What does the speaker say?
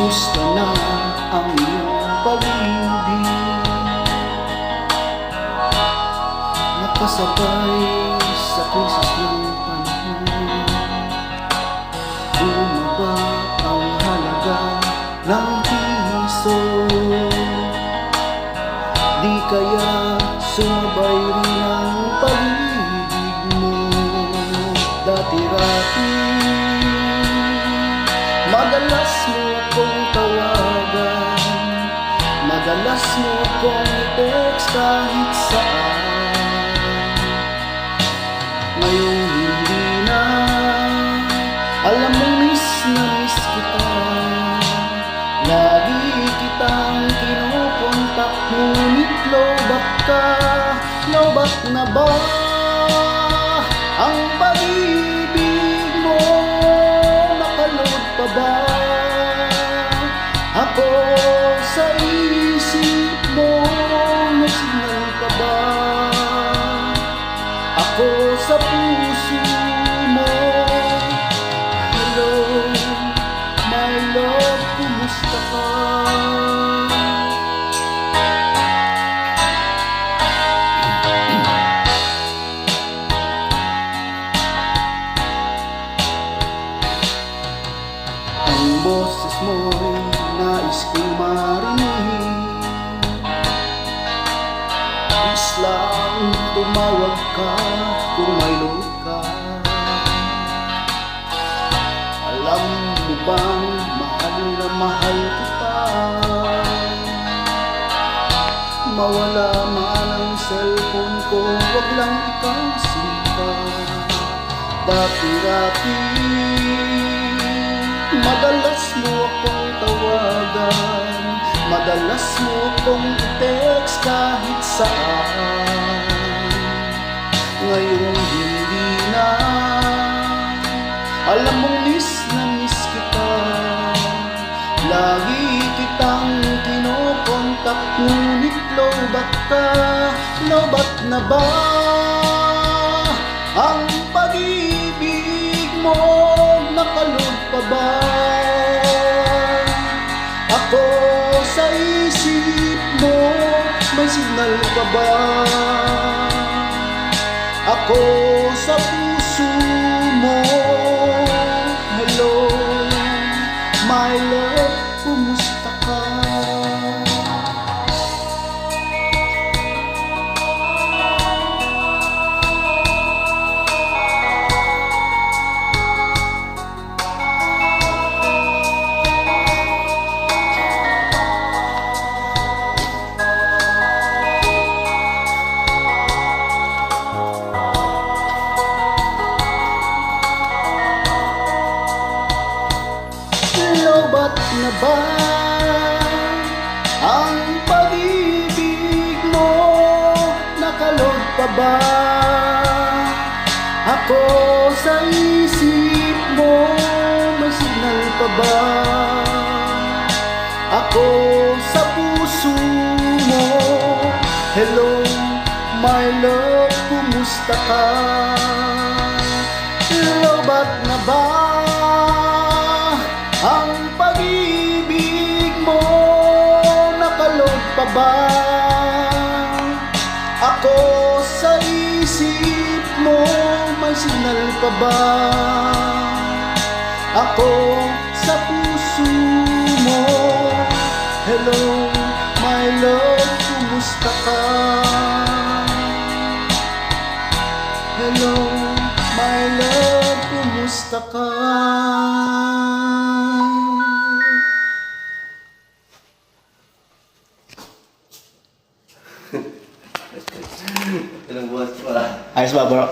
Kumusta na ang iyong pag-ibig? Nakasabay sa krisis ng panahon. Bumaba ang halaga ng piso. Di kaya sumabay rin ang pag-ibig mo. Dati-rati madalas mo akong tawagan, madalas mo akong i-text kahit saan. Ngayon hindi na, alam mo miss na miss kita. Lagi kitang kinukontak, ngunit lobat ka. Lobat na ba ang pag-ibig mo? Nakaload pa ba ako sa isip mo? May signal pa ba ako sa puso mo? Hello, my love, kumusta ka? Ang boses mo'y nais kong marinig. Please lang tumawag ka kung may load ka. Alam mo bang mahal na mahal kita? Mawala man ang cellphone ko, wag lang ikaw sinta. Dati-rati madalas mo akong tawagan, madalas mo akong i-text kahit saan. Ngayon hindi na, alam mong miss na miss kita. Lagi kitang kinokontak, ngunit lobat ka. Lobat na ba ang pag-ibig mo? Nakaload pa ba ako sa isip mo? May signal pa ba ako sa puso mo? Hello, my love, kumusta ka? Lobat na ba ang pag-ibig mo? Nakaload pa ba ako sa isip mo? May signal pa ba ako sa puso mo? Hello, my love, kumusta ka? Lobat na ba ang pag-ibig mo? Nakaload pa ba ako sa isip mo? May signal pa ba ako sa puso mo? Hello, my love, kumusta ka? Hello, my love, kumusta ka? Ilang buwan pa. Ayos ba, bro?